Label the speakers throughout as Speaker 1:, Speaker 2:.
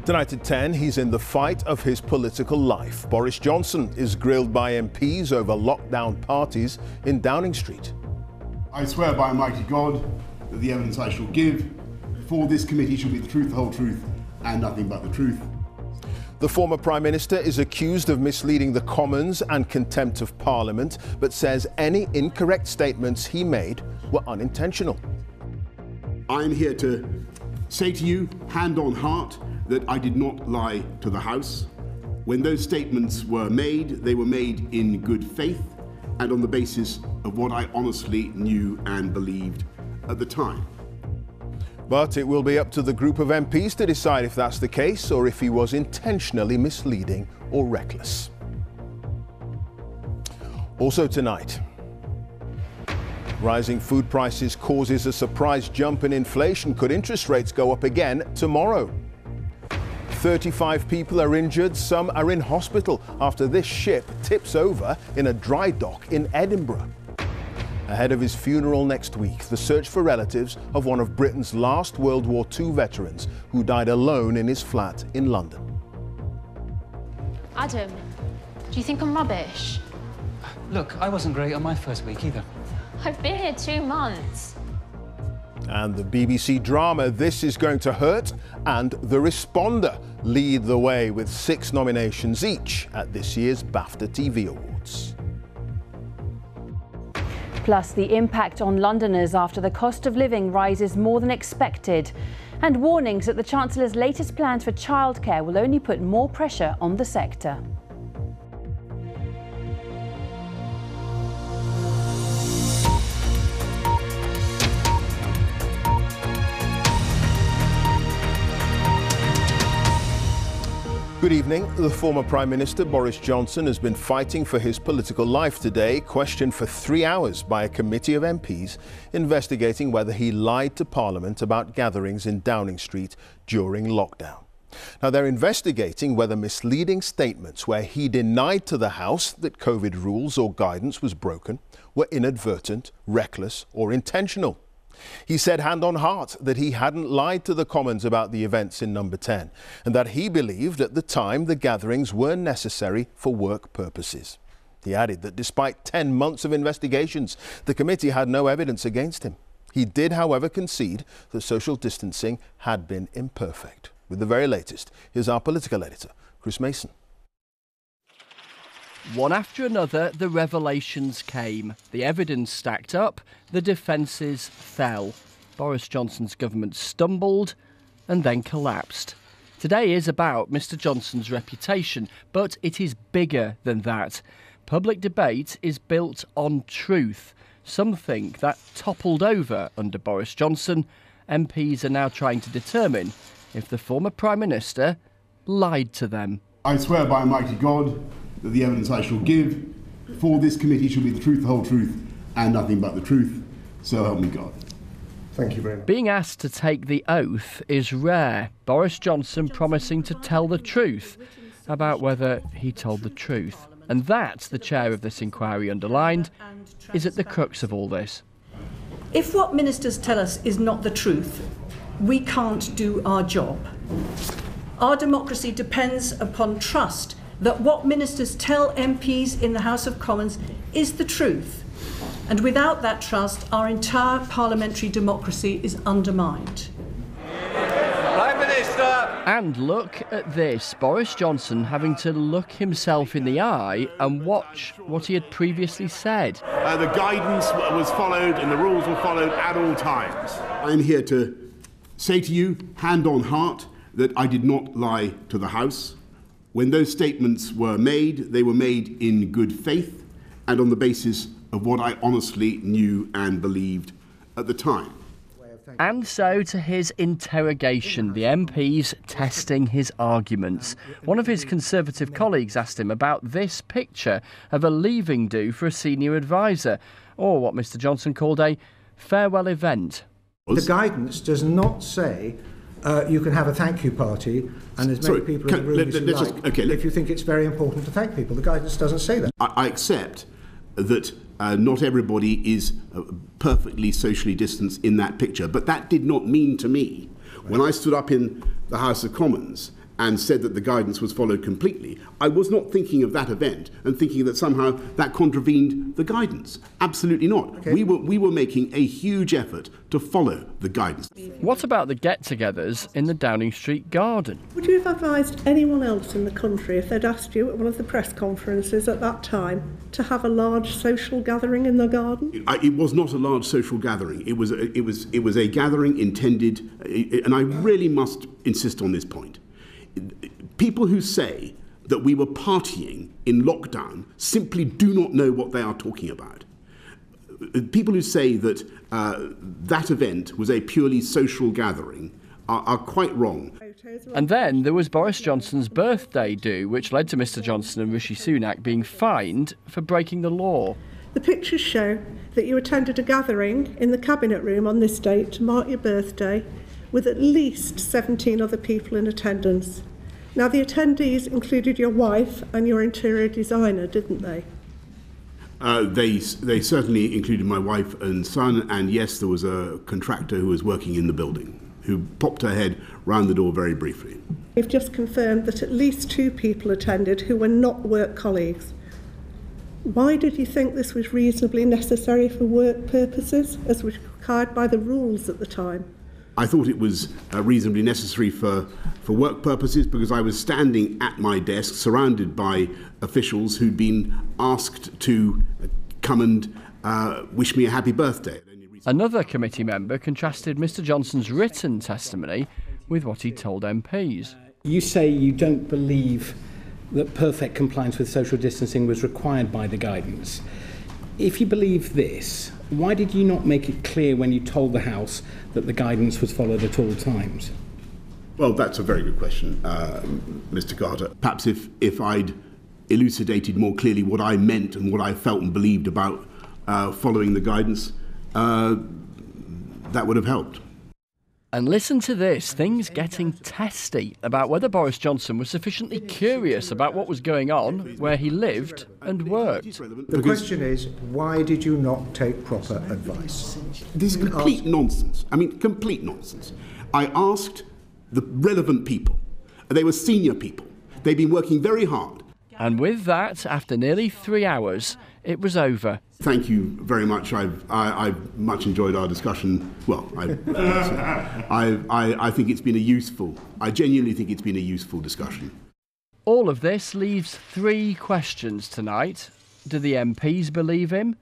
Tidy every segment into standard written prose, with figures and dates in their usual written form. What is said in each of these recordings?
Speaker 1: Tonight at 10, he's in the fight of his political life. Boris Johnson is grilled by MPs over lockdown parties in Downing Street.
Speaker 2: I swear by Almighty God that the evidence I shall give before this committee shall be the truth, the whole truth, and nothing but the truth.
Speaker 1: The former Prime Minister is accused of misleading the Commons and contempt of Parliament, but says any incorrect statements he made were unintentional.
Speaker 2: I'm here to say to you, hand on heart, that I did not lie to the House. When those statements were made, they were made in good faith and on the basis of what I honestly knew and believed at the time.
Speaker 1: But it will be up to the group of MPs to decide if that's the case or if he was intentionally misleading or reckless. Also tonight, rising food prices causes a surprise jump in inflation. Could interest rates go up again tomorrow? 35 people are injured, some are in hospital after this ship tips over in a dry dock in Edinburgh. Ahead of his funeral next week, the search for relatives of one of Britain's last World War II veterans who died alone in his flat in London.
Speaker 3: Adam, do you think I'm rubbish?
Speaker 4: Look, I wasn't great on my first week either.
Speaker 3: I've been here 2 months.
Speaker 1: And the BBC drama This Is Going to Hurt and The Responder lead the way with 6 nominations each at this year's BAFTA TV Awards.
Speaker 5: Plus, the impact on Londoners after the cost of living rises more than expected, and warnings that the Chancellor's latest plans for childcare will only put more pressure on the sector.
Speaker 1: Good evening. The former Prime Minister Boris Johnson has been fighting for his political life today, questioned for 3 hours by a committee of MPs investigating whether he lied to Parliament about gatherings in Downing Street during lockdown. Now, they're investigating whether misleading statements where he denied to the House that COVID rules or guidance was broken were inadvertent, reckless or intentional. He said hand on heart that he hadn't lied to the Commons about the events in Number 10 and that he believed at the time the gatherings were necessary for work purposes. He added that despite 10 months of investigations, the committee had no evidence against him. He did, however, concede that social distancing had been imperfect. With the very latest, here's our political editor, Chris Mason.
Speaker 6: One after another, the revelations came. The evidence stacked up, the defences fell. Boris Johnson's government stumbled and then collapsed. Today is about Mr Johnson's reputation, but it is bigger than that. Public debate is built on truth, something that toppled over under Boris Johnson. MPs are now trying to determine if the former Prime Minister lied to them.
Speaker 2: I swear by Almighty God that the evidence I shall give before this committee shall be the truth, the whole truth, and nothing but the truth. So help me God.
Speaker 7: Thank you very much.
Speaker 6: Being asked to take the oath is rare. Boris Johnson promising to tell the truth about whether he told the truth. And that, the chair of this inquiry underlined, is at the crux of all this.
Speaker 8: If what ministers tell us is not the truth, we can't do our job. Our democracy depends upon trust that what ministers tell MPs in the House of Commons is the truth. And without that trust, our entire parliamentary democracy is undermined.
Speaker 6: Prime Minister! And look at this, Boris Johnson having to look himself in the eye and watch what he had previously said.
Speaker 2: The guidance was followed and the rules were followed at all times. I'm here to say to you, hand on heart, that I did not lie to the House. When those statements were made, they were made in good faith and on the basis of what I honestly knew and believed at the time.
Speaker 6: And so to his interrogation, the MPs testing his arguments. One of his Conservative colleagues asked him about this picture of a leaving do for a senior advisor, or what Mr Johnson called a farewell event.
Speaker 7: The guidance does not say you can have a thank you party and as many people in the room as you like if you think it's very important to thank people. The guidance doesn't say that.
Speaker 2: I accept that not everybody is perfectly socially distanced in that picture, but that did not mean to me, when I stood up in the House of Commons and said that the guidance was followed completely, I was not thinking of that event and thinking that somehow that contravened the guidance. Absolutely not. Okay. We were making a huge effort to follow the guidance.
Speaker 6: What about the get-togethers in the Downing Street garden?
Speaker 9: Would you have advised anyone else in the country, if they'd asked you at one of the press conferences at that time, to have a large social gathering in the garden?
Speaker 2: It was not a large social gathering. It was a gathering intended, and I really must insist on this point. People who say that we were partying in lockdown simply do not know what they are talking about. People who say that that event was a purely social gathering are quite wrong.
Speaker 6: And then there was Boris Johnson's birthday do, which led to Mr Johnson and Rishi Sunak being fined for breaking the law.
Speaker 9: The pictures show that you attended a gathering in the Cabinet Room on this date to mark your birthday, with at least 17 other people in attendance. Now, the attendees included your wife and your interior designer, didn't they?
Speaker 2: They certainly included my wife and son, and yes, there was a contractor who was working in the building, who popped her head round the door very briefly.
Speaker 9: You've just confirmed that at least 2 people attended who were not work colleagues. Why did you think this was reasonably necessary for work purposes, as was required by the rules at the time?
Speaker 2: I thought it was reasonably necessary for work purposes because I was standing at my desk surrounded by officials who'd been asked to come and wish me a happy birthday.
Speaker 6: Another committee member contrasted Mr Johnson's written testimony with what he told MPs.
Speaker 10: You say you don't believe that perfect compliance with social distancing was required by the guidance. If you believe this, why did you not make it clear when you told the House that the guidance was followed at all times?
Speaker 2: Well, that's a very good question, Mr Carter. Perhaps if I'd elucidated more clearly what I meant and what I felt and believed about following the guidance, that would have helped.
Speaker 6: And listen to this, things getting testy about whether Boris Johnson was sufficiently curious about what was going on where he lived and worked.
Speaker 7: The question is, why did you not take proper advice?
Speaker 2: This is complete nonsense. I mean, complete nonsense. I asked the relevant people. They were senior people. They'd been working very hard.
Speaker 6: And with that, after nearly 3 hours, it was over.
Speaker 2: Thank you very much. I've much enjoyed our discussion. Well, I think it's been I genuinely think it's been a useful discussion.
Speaker 6: All of this leaves 3 questions tonight. Do the MPs believe him?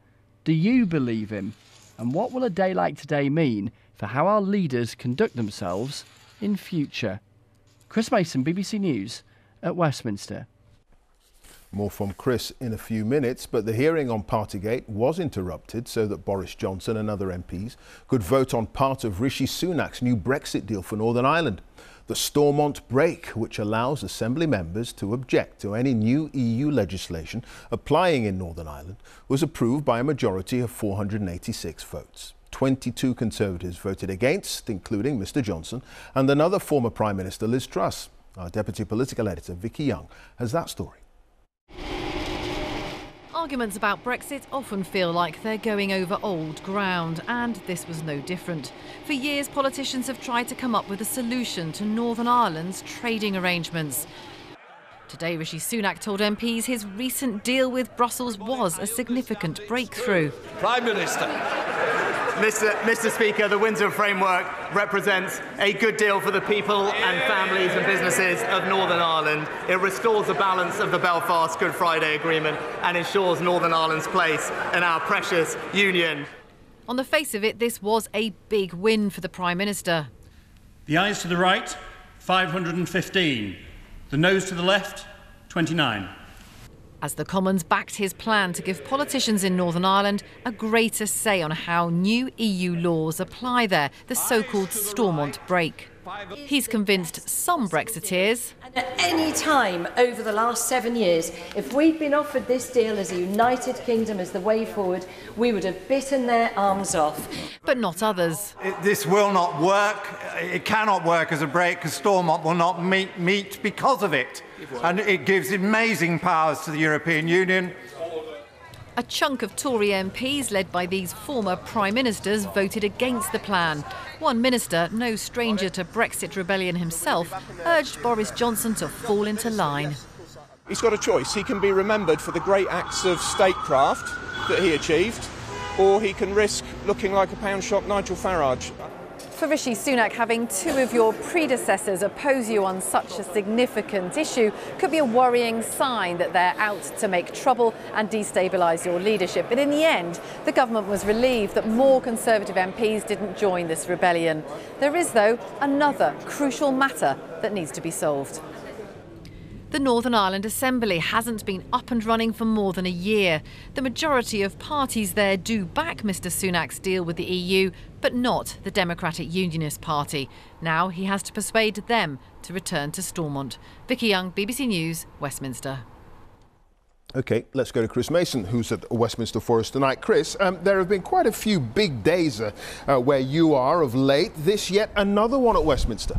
Speaker 6: Do you believe him? And what will a day like today mean for how our leaders conduct themselves in future? Chris Mason, BBC News at Westminster.
Speaker 1: More from Chris in a few minutes, but the hearing on Partygate was interrupted so that Boris Johnson and other MPs could vote on part of Rishi Sunak's new Brexit deal for Northern Ireland. The Stormont break, which allows Assembly members to object to any new EU legislation applying in Northern Ireland, was approved by a majority of 486 votes. 22 Conservatives voted against, including Mr Johnson and another former Prime Minister, Liz Truss. Our Deputy Political Editor, Vicky Young, has that story.
Speaker 11: Arguments about Brexit often feel like they're going over old ground, and this was no different. For years, politicians have tried to come up with a solution to Northern Ireland's trading arrangements. Today, Rishi Sunak told MPs his recent deal with Brussels was a significant breakthrough.
Speaker 12: Prime Minister.
Speaker 13: Mr Speaker, the Windsor Framework represents a good deal for the people and families and businesses of Northern Ireland. It restores the balance of the Belfast Good Friday Agreement and ensures Northern Ireland's place in our precious union.
Speaker 11: On the face of it, this was a big win for the Prime Minister.
Speaker 14: The ayes to the right, 515. The noes to the left, 29.
Speaker 11: As the Commons backed his plan to give politicians in Northern Ireland a greater say on how new EU laws apply there, the so-called Stormont break. He's convinced some Brexiteers.
Speaker 15: And at any time over the last 7 years, if we'd been offered this deal as a United Kingdom as the way forward, we would have bitten their arms off.
Speaker 11: But not others.
Speaker 16: This will not work. It cannot work as a break because Stormont will not meet because of it. And it gives amazing powers to the European Union.
Speaker 11: A chunk of Tory MPs, led by these former Prime Ministers, voted against the plan. One minister, no stranger to Brexit rebellion himself, urged Boris Johnson to fall into line.
Speaker 12: He's got a choice. He can be remembered for the great acts of statecraft that he achieved, or he can risk looking like a pound-shop Nigel Farage.
Speaker 11: For Rishi Sunak, having two of your predecessors oppose you on such a significant issue could be a worrying sign that they're out to make trouble and destabilise your leadership. But in the end, the government was relieved that more Conservative MPs didn't join this rebellion. There is, though, another crucial matter that needs to be solved. The Northern Ireland Assembly hasn't been up and running for more than a year. The majority of parties there do back Mr Sunak's deal with the EU, but not the Democratic Unionist Party. Now he has to persuade them to return to Stormont. Vicky Young, BBC News, Westminster.
Speaker 1: OK, let's go to Chris Mason, who's at Westminster for us tonight. Chris, there have been quite a few big days where you are of late. This yet another one at Westminster.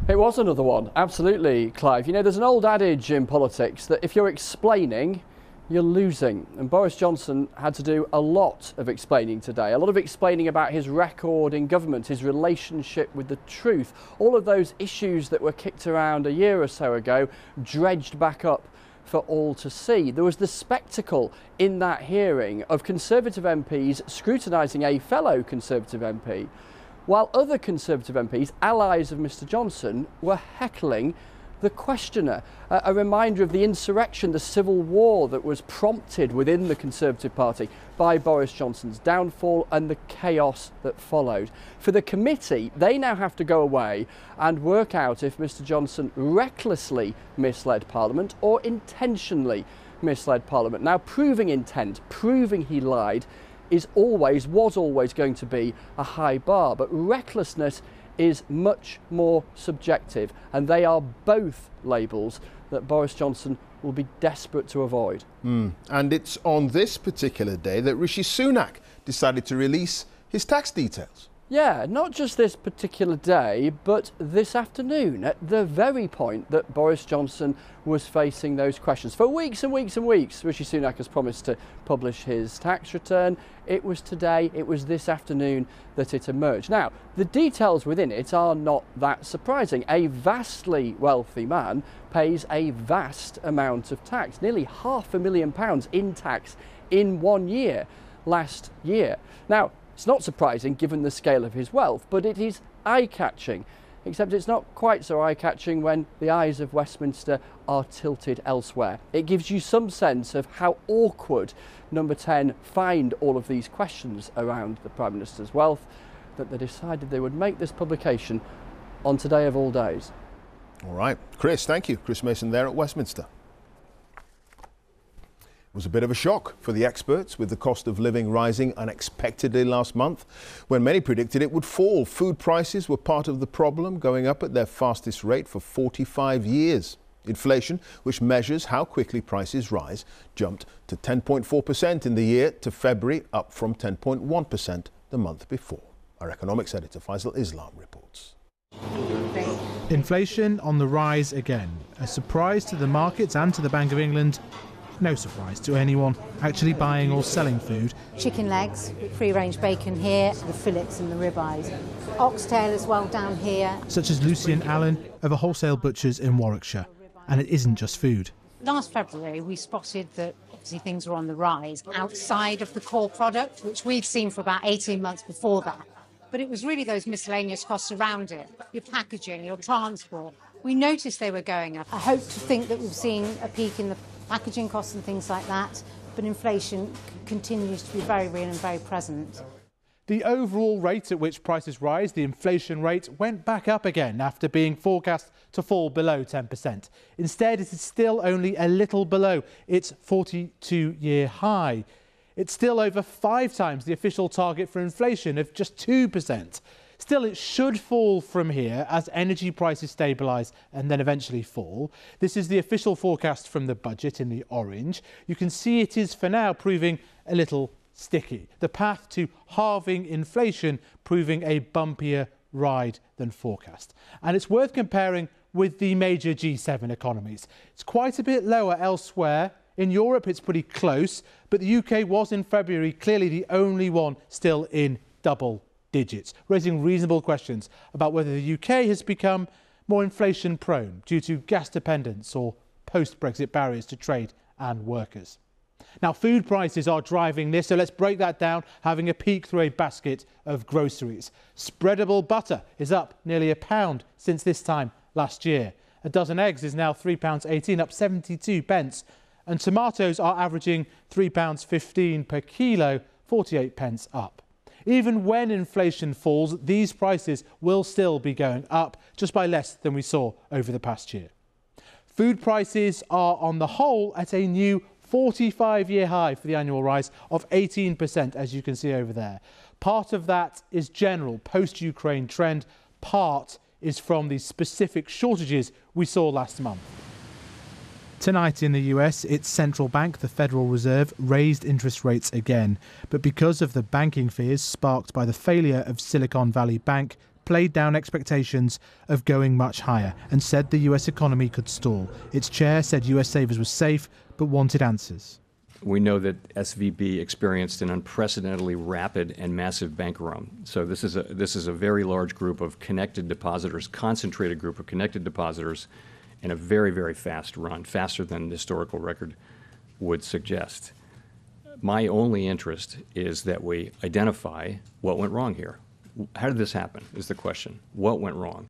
Speaker 6: It was another one, absolutely, Clive. You know, there's an old adage in politics that if you're explaining, you're losing. And Boris Johnson had to do a lot of explaining today, a lot of explaining about his record in government, his relationship with the truth. All of those issues that were kicked around a year or so ago, dredged back up for all to see. There was the spectacle in that hearing of Conservative MPs scrutinising a fellow Conservative MP, while other Conservative MPs, allies of Mr Johnson, were heckling the questioner. A reminder of the insurrection, the civil war that was prompted within the Conservative Party by Boris Johnson's downfall and the chaos that followed. For the committee, they now have to go away and work out if Mr Johnson recklessly misled Parliament or intentionally misled Parliament. Now, proving intent, proving he lied, was always going to be a high bar, but recklessness is much more subjective, and they are both labels that Boris Johnson will be desperate to avoid.
Speaker 1: And it's on this particular day that Rishi Sunak decided to release his tax details.
Speaker 6: Yeah, not just this particular day, but this afternoon, at the very point that Boris Johnson was facing those questions. For weeks and weeks and weeks, Rishi Sunak has promised to publish his tax return. It was today, it was this afternoon that it emerged. Now, the details within it are not that surprising. A vastly wealthy man pays a vast amount of tax, nearly £500,000 in tax in 1 year, last year. Now, it's not surprising given the scale of his wealth, but it is eye-catching. Except it's not quite so eye-catching when the eyes of Westminster are tilted elsewhere. It gives you some sense of how awkward Number 10 find all of these questions around the Prime Minister's wealth, that they decided they would make this publication on today of all days.
Speaker 1: All right. Chris, thank you. Chris Mason there at Westminster. It was a bit of a shock for the experts, with the cost of living rising unexpectedly last month, when many predicted it would fall. Food prices were part of the problem, going up at their fastest rate for 45 years. Inflation, which measures how quickly prices rise, jumped to 10.4% in the year to February, up from 10.1% the month before. Our economics editor Faisal Islam reports.
Speaker 17: Inflation on the rise again. A surprise to the markets and to the Bank of England. No surprise to anyone actually buying or selling food.
Speaker 18: Chicken legs, free-range bacon here, the fillets and the ribeyes. Oxtail as well down here.
Speaker 17: Such as Lucian Allen of a wholesale butcher's in Warwickshire. And it isn't just food.
Speaker 19: Last February, we spotted that obviously things were on the rise outside of the core product, which we'd seen for about 18 months before that. But it was really those miscellaneous costs around it, your packaging, your transport. We noticed they were going up.
Speaker 18: I hope to think that we've seen a peak in the packaging costs and things like that, but inflation continues to be very real and very present.
Speaker 17: The overall rate at which prices rise, the inflation rate, went back up again after being forecast to fall below 10%. Instead, it is still only a little below its 42-year high. It's still over 5 times the official target for inflation of just 2%. Still, it should fall from here as energy prices stabilise and then eventually fall. This is the official forecast from the budget in the orange. You can see it is for now proving a little sticky. The path to halving inflation proving a bumpier ride than forecast. And it's worth comparing with the major G7 economies. It's quite a bit lower elsewhere In Europe, it's pretty close, but the UK was in February clearly the only one still in double digits, raising reasonable questions about whether the UK has become more inflation prone due to gas dependence or post-Brexit barriers to trade and workers. Now, food prices are driving this, so let's break that down, having a peek through a basket of groceries. Spreadable butter is up nearly £1 since this time last year. A dozen eggs is now £3.18, up 72 pence, and tomatoes are averaging £3.15 per kilo, 48 pence up. Even when inflation falls, these prices will still be going up, just by less than we saw over the past year. Food prices are on the whole at a new 45-year high for the annual rise of 18%, as you can see over there. Part of that is general post-Ukraine trend, part is from the specific shortages we saw last month. Tonight in the US, its central bank, the Federal Reserve, raised interest rates again. But because of the banking fears sparked by the failure of Silicon Valley Bank, played down expectations of going much higher and said the US economy could stall. Its chair said US savers were safe but wanted answers.
Speaker 20: We know that SVB experienced an unprecedentedly rapid and massive bank run. So this is a very large group of connected depositors, concentrated group of connected depositors, in a very, very fast run, faster than the historical record would suggest. My only interest is that we identify what went wrong here. How did this happen is the question. What went wrong?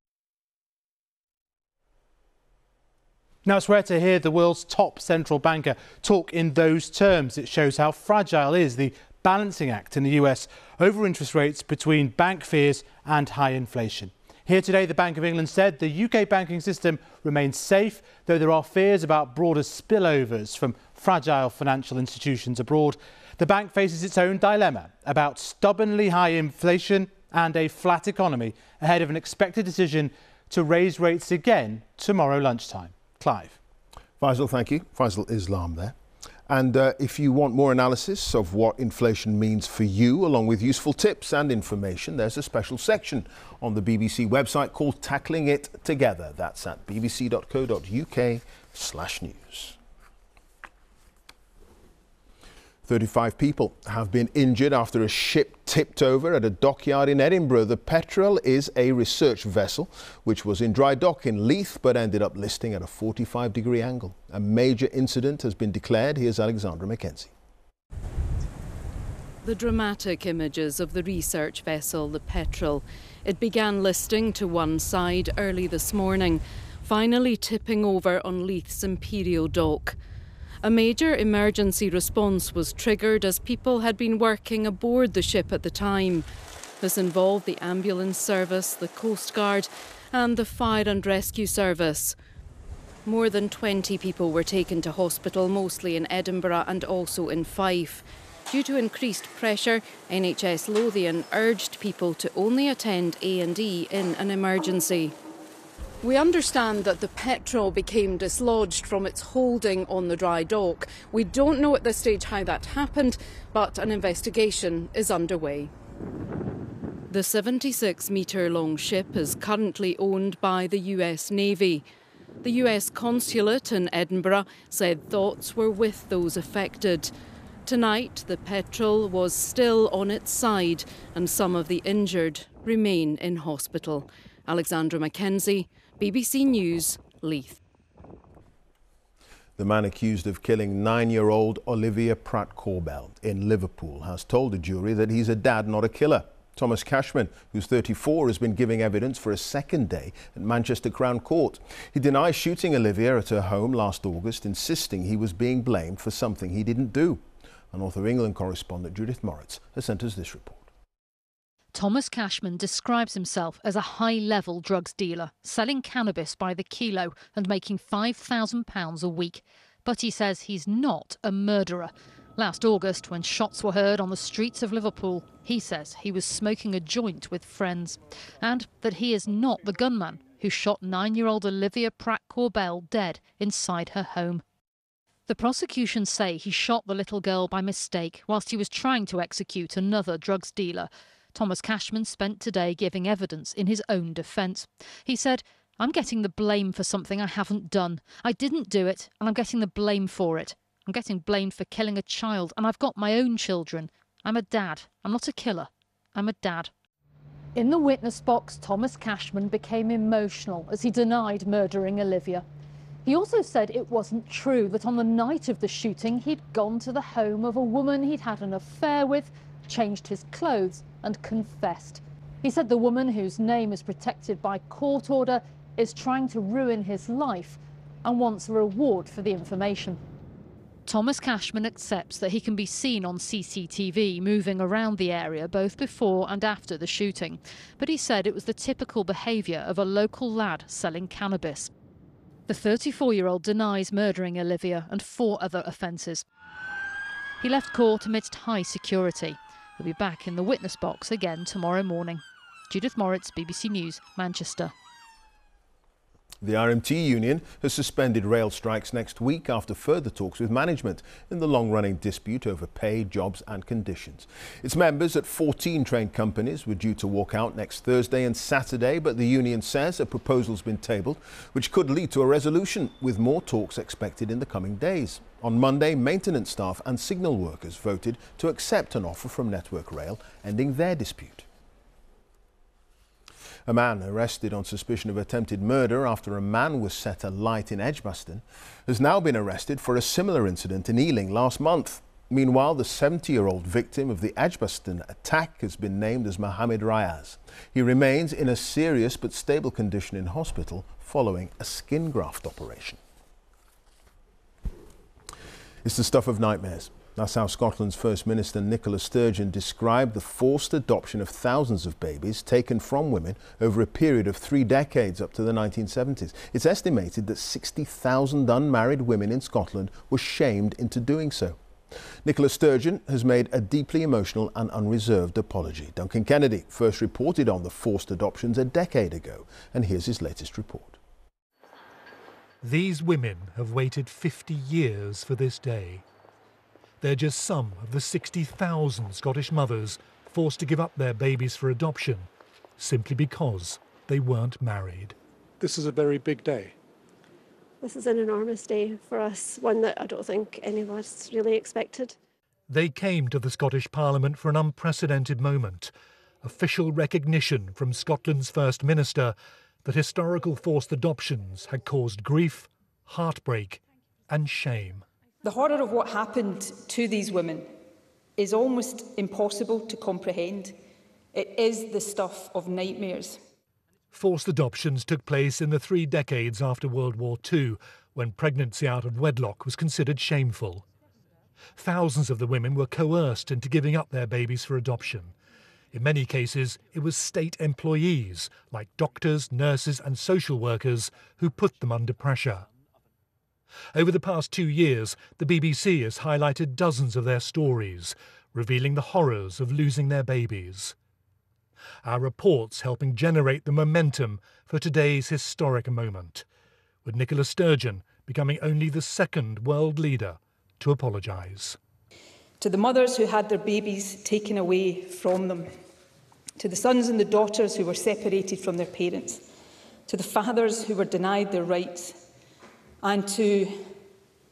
Speaker 17: Now it's rare to hear the world's top central banker talk in those terms. It shows how fragile is the balancing act in the US over interest rates between bank fears and high inflation. Here today, the Bank of England said the UK banking system remains safe, though there are fears about broader spillovers from fragile financial institutions abroad. The bank faces its own dilemma about stubbornly high inflation and a flat economy ahead of an expected decision to raise rates again tomorrow lunchtime. Clive.
Speaker 1: Faisal, thank you. Faisal Islam there. And if you want more analysis of what inflation means for you, along with useful tips and information, there's a special section on the BBC website called Tackling It Together. That's at bbc.co.uk/news. 35 people have been injured after a ship tipped over at a dockyard in Edinburgh. The Petrel is a research vessel which was in dry dock in Leith but ended up listing at a 45-degree angle. A major incident has been declared. Here's Alexandra Mackenzie.
Speaker 21: The dramatic images of the research vessel, the Petrel. It began listing to one side early this morning, finally tipping over on Leith's Imperial Dock. A major emergency response was triggered as people had been working aboard the ship at the time. This involved the ambulance service, the Coast Guard and the fire and rescue service. More than 20 people were taken to hospital, mostly in Edinburgh and also in Fife. Due to increased pressure, NHS Lothian urged people to only attend A&E in an emergency. We understand that the Petrel became dislodged from its holding on the dry dock. We don't know at this stage how that happened, but an investigation is underway. The 76-metre-long ship is currently owned by the US Navy. The US consulate in Edinburgh said thoughts were with those affected. Tonight, the Petrel was still on its side and some of the injured remain in hospital. Alexandra Mackenzie, BBC News, Leith.
Speaker 1: The man accused of killing 9-year-old Olivia Pratt-Corbell in Liverpool has told the jury that he's a dad, not a killer. Thomas Cashman, who's 34, has been giving evidence for a second day at Manchester Crown Court. He denies shooting Olivia at her home last August, insisting he was being blamed for something he didn't do. And North of England correspondent Judith Moritz has sent us this report.
Speaker 22: Thomas Cashman describes himself as a high-level drugs dealer, selling cannabis by the kilo and making £5,000 a week. But he says he's not a murderer. Last August, when shots were heard on the streets of Liverpool, he says he was smoking a joint with friends. And that he is not the gunman who shot 9-year-old Olivia Pratt-Corbell dead inside her home. The prosecution say he shot the little girl by mistake whilst he was trying to execute another drugs dealer. Thomas Cashman spent today giving evidence in his own defence. He said, "I'm getting the blame for something I haven't done. I didn't do it and I'm getting the blame for it. I'm getting blamed for killing a child, and I've got my own children. I'm a dad. I'm not a killer. I'm a dad. In the witness box, Thomas Cashman became emotional as he denied murdering Olivia. He also said it wasn't true, that on the night of the shooting, he'd gone to the home of a woman he'd had an affair with, changed his clothes and confessed. He said the woman, whose name is protected by court order, is trying to ruin his life and wants a reward for the information. Thomas Cashman accepts that he can be seen on CCTV moving around the area both before and after the shooting, but he said it was the typical behaviour of a local lad selling cannabis. The 34-year-old denies murdering Olivia and 4 other offences. He left court amidst high security. He'll be back in the witness box again tomorrow morning. Judith Moritz, BBC News, Manchester.
Speaker 1: The RMT union has suspended rail strikes next week after further talks with management in the long-running dispute over pay, jobs and conditions. Its members at 14 train companies were due to walk out next Thursday and Saturday, but the union says a proposal's been tabled which could lead to a resolution, with more talks expected in the coming days. On Monday, maintenance staff and signal workers voted to accept an offer from Network Rail, ending their dispute. A man arrested on suspicion of attempted murder after a man was set alight in Edgbaston has now been arrested for a similar incident in Ealing last month. Meanwhile, the 70-year-old victim of the Edgbaston attack has been named as Mohammed Rayaz. He remains in a serious but stable condition in hospital following a skin graft operation. It's the stuff of nightmares. That's how Scotland's First Minister Nicola Sturgeon described the forced adoption of thousands of babies taken from women over a period of 3 decades up to the 1970s. It's estimated that 60,000 unmarried women in Scotland were shamed into doing so. Nicola Sturgeon has made a deeply emotional and unreserved apology. Duncan Kennedy first reported on the forced adoptions a decade ago, and here's his latest report.
Speaker 3: These women have waited 50 years for this day. They're just some of the 60,000 Scottish mothers forced to give up their babies for adoption simply because they weren't married.
Speaker 4: This is a very big day.
Speaker 23: This is an enormous day for us, one that I don't think any of us really expected.
Speaker 3: They came to the Scottish Parliament for an unprecedented moment, official recognition from Scotland's First Minister that historical forced adoptions had caused grief, heartbreak and shame.
Speaker 24: The horror of what happened to these women is almost impossible to comprehend. It is the stuff of nightmares.
Speaker 3: Forced adoptions took place in the 3 decades after World War II, when pregnancy out of wedlock was considered shameful. Thousands of the women were coerced into giving up their babies for adoption. In many cases, it was state employees, like doctors, nurses and social workers, who put them under pressure. Over the past 2 years, the BBC has highlighted dozens of their stories, revealing the horrors of losing their babies. Our reports helping generate the momentum for today's historic moment, with Nicola Sturgeon becoming only the 2nd world leader to apologise.
Speaker 24: To the mothers who had their babies taken away from them, to the sons and the daughters who were separated from their parents, to the fathers who were denied their rights, and to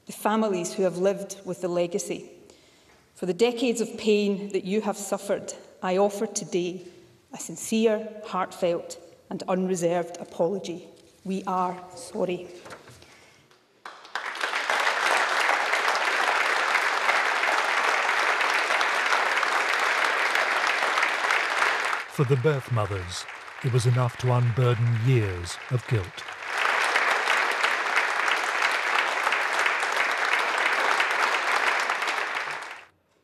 Speaker 24: the families who have lived with the legacy. For the decades of pain that you have suffered, I offer today a sincere, heartfelt and unreserved apology. We are sorry.
Speaker 3: For the birth mothers, it was enough to unburden years of guilt.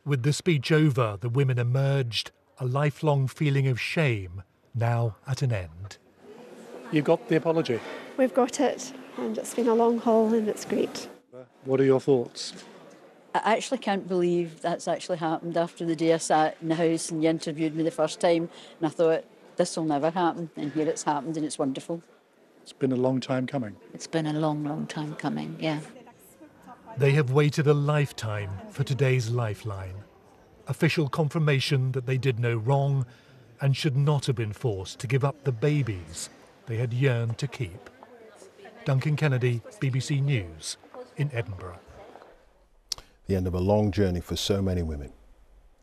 Speaker 3: With the speech over, the women emerged, a lifelong feeling of shame now at an end.
Speaker 4: You got the apology?
Speaker 23: We've got it, and it's been a long haul and it's great.
Speaker 4: What are your thoughts?
Speaker 25: I actually can't believe that's actually happened. After the day I sat in the house and you interviewed me the first time, and I thought, this will never happen, and here it's happened and it's wonderful.
Speaker 4: It's been a long time coming.
Speaker 25: It's been a long, long time coming, yeah.
Speaker 3: They have waited a lifetime for today's lifeline. Official confirmation that they did no wrong and should not have been forced to give up the babies they had yearned to keep. Duncan Kennedy, BBC News in Edinburgh.
Speaker 1: The end of a long journey for so many women.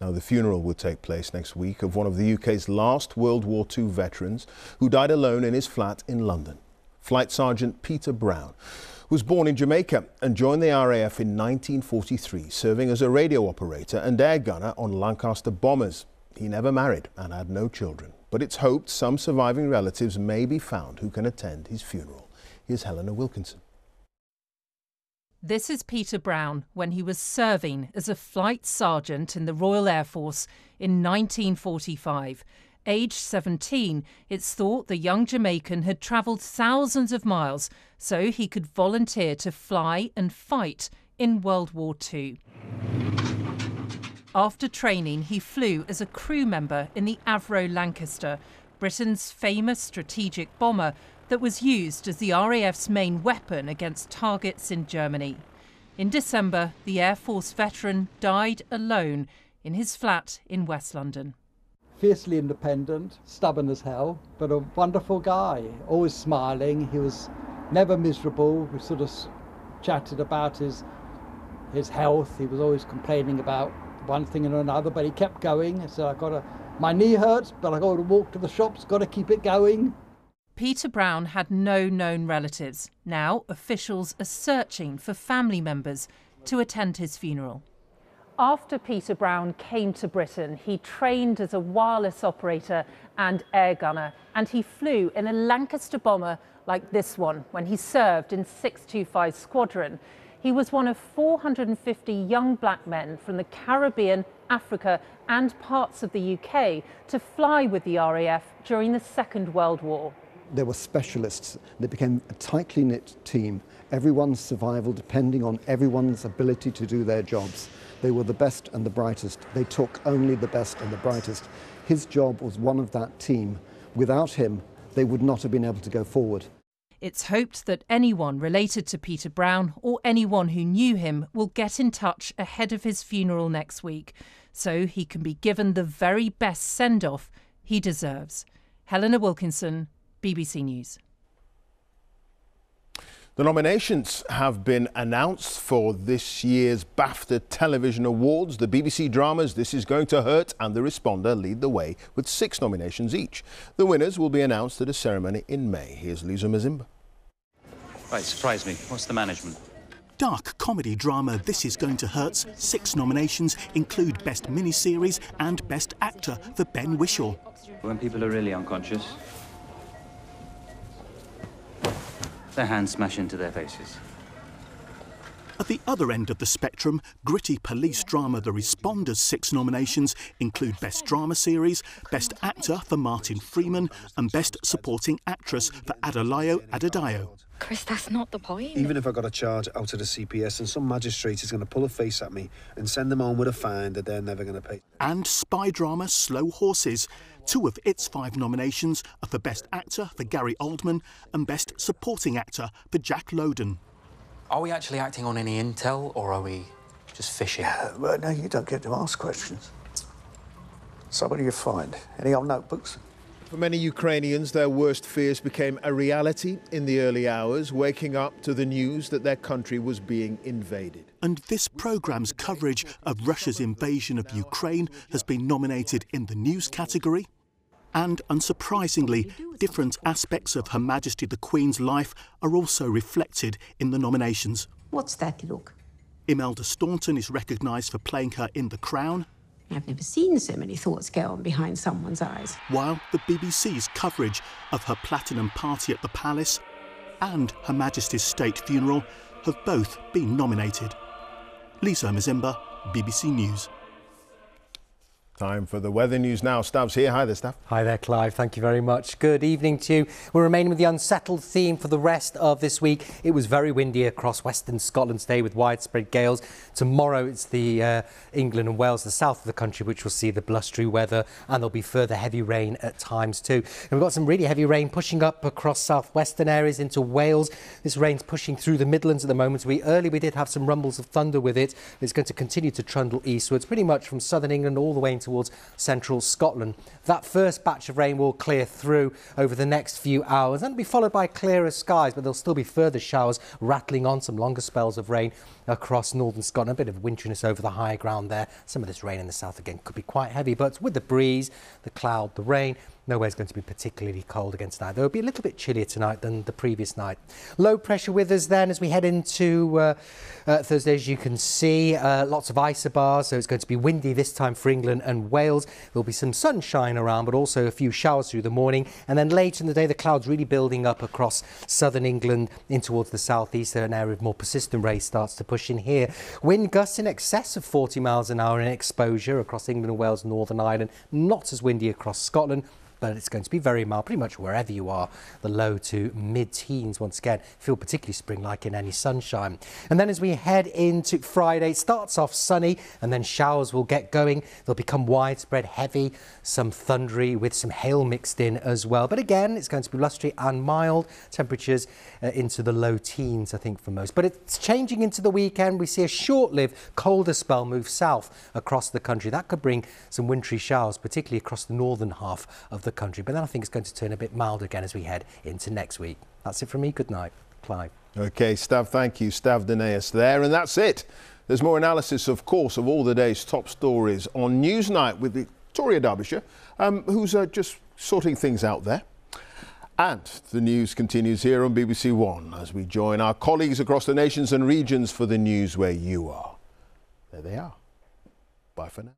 Speaker 1: Now, the funeral will take place next week of one of the UK's last World War II veterans who died alone in his flat in London. Flight Sergeant Peter Brown was born in Jamaica and joined the RAF in 1943, serving as a radio operator and air gunner on Lancaster bombers. He never married and had no children, but it's hoped some surviving relatives may be found who can attend his funeral. Here's Helena Wilkinson.
Speaker 5: This is Peter Brown when he was serving as a flight sergeant in the Royal Air Force in 1945. Aged 17, it's thought the young Jamaican had travelled thousands of miles so he could volunteer to fly and fight in World War II. After training, he flew as a crew member in the Avro Lancaster, Britain's famous strategic bomber that was used as the RAF's main weapon against targets in Germany. In December, the Air Force veteran died alone in his flat in West London.
Speaker 7: Fiercely independent, stubborn as hell, but a wonderful guy, always smiling. He was never miserable. We sort of chatted about his health. He was always complaining about one thing and another, but he kept going. So my knee hurts, but I got to walk to the shops, got to keep it going.
Speaker 5: Peter Brown had no known relatives. Now officials are searching for family members to attend his funeral. After Peter Brown came to Britain, he trained as a wireless operator and air gunner, and he flew in a Lancaster bomber like this one when he served in 625 Squadron. He was one of 450 young black men from the Caribbean, Africa and parts of the UK to fly with the RAF during the Second World War.
Speaker 8: There were specialists. They became a tightly knit team. Everyone's survival depending on everyone's ability to do their jobs. They were the best and the brightest. They took only the best and the brightest. His job was one of that team. Without him, they would not have been able to go forward.
Speaker 5: It's hoped that anyone related to Peter Brown or anyone who knew him will get in touch ahead of his funeral next week, so he can be given the very best send-off he deserves. Helena Wilkinson, BBC News.
Speaker 1: The nominations have been announced for this year's BAFTA Television Awards. The BBC dramas This Is Going to Hurt and The Responder lead the way with 6 nominations each. The winners will be announced at a ceremony in May. Here's Lisa Mazimba.
Speaker 9: Right, surprise me. What's the management?
Speaker 10: Dark comedy drama This Is Going to Hurt's 6 nominations include Best Miniseries and Best Actor for Ben Whishaw.
Speaker 9: When people are really unconscious, their hands smash into their faces.
Speaker 10: At the other end of the spectrum, gritty police drama The Responder's 6 nominations include Best Drama Series, Best Actor for Martin Freeman and Best Supporting Actress for Adelayo Adedayo.
Speaker 26: Chris, that's not the point.
Speaker 27: Even if I got a charge out of the CPS and some magistrate is going to pull a face at me and send them home with a fine that they're never going to pay.
Speaker 10: And spy drama Slow Horses. 2 of its 5 nominations are for Best Actor for Gary Oldman and Best Supporting Actor for Jack Lowden.
Speaker 28: Are we actually acting on any intel, or are we just fishing?
Speaker 29: Well, no, you don't get to ask questions. So what do you find? Any old notebooks?
Speaker 1: For many Ukrainians, their worst fears became a reality in the early hours, waking up to the news that their country was being invaded.
Speaker 10: And this programme's coverage of Russia's invasion of Ukraine has been nominated in the news category. And unsurprisingly, different aspects of Her Majesty the Queen's life are also reflected in the nominations.
Speaker 30: What's that look?
Speaker 10: Imelda Staunton is recognised for playing her in The Crown.
Speaker 30: I've never seen so many thoughts go on behind someone's eyes.
Speaker 10: While the BBC's coverage of her platinum party at the Palace and Her Majesty's state funeral have both been nominated. Lisa Mazimba, BBC News.
Speaker 1: Time for the weather news now. Stav's here. Hi there, Stav.
Speaker 31: Hi there, Clive. Thank you very much. Good evening to you. We're remaining with the unsettled theme for the rest of this week. It was very windy across western Scotland today with widespread gales. Tomorrow it's the England and Wales, the south of the country, which will see the blustery weather, and there'll be further heavy rain at times too. And we've got some really heavy rain pushing up across southwestern areas into Wales. This rain's pushing through the Midlands at the moment. We did have some rumbles of thunder with it. It's going to continue to trundle eastwards, pretty much from southern England all the way into towards central Scotland. That first batch of rain will clear through over the next few hours and be followed by clearer skies, but there'll still be further showers rattling on, some longer spells of rain across northern Scotland. A bit of winteriness over the higher ground there. Some of this rain in the south again could be quite heavy, but with the breeze, the cloud, the rain, nowhere's going to be particularly cold again tonight. Though it'll be a little bit chillier tonight than the previous night. Low pressure with us then as we head into Thursday, as you can see. Lots of isobars, so it's going to be windy this time for England and Wales. There'll be some sunshine around, but also a few showers through the morning. And then later in the day, the clouds really building up across southern England in towards the southeast. So an area of more persistent rain starts to push in here. Wind gusts in excess of 40 miles an hour in exposure across England and Wales, Northern Ireland. Not as windy across Scotland, but it's going to be very mild pretty much wherever you are. The low to mid-teens once again. Feel particularly spring-like in any sunshine. And then as we head into Friday, it starts off sunny and then showers will get going. They'll become widespread, heavy, some thundery with some hail mixed in as well. But again, it's going to be blustery and mild. Temperatures into the low teens, I think, for most. But it's changing into the weekend. We see a short-lived colder spell move south across the country. That could bring some wintry showers, particularly across the northern half of the country. But then I think it's going to turn a bit mild again as we head into next week. That's it from me. Good night. Clive.
Speaker 1: OK, Stav, thank you. Stav Danaeus there. And that's it. There's more analysis, of course, of all the day's top stories on Newsnight with Victoria Derbyshire, who's just sorting things out there. And the news continues here on BBC One as we join our colleagues across the nations and regions for the news where you are. There they are. Bye for now.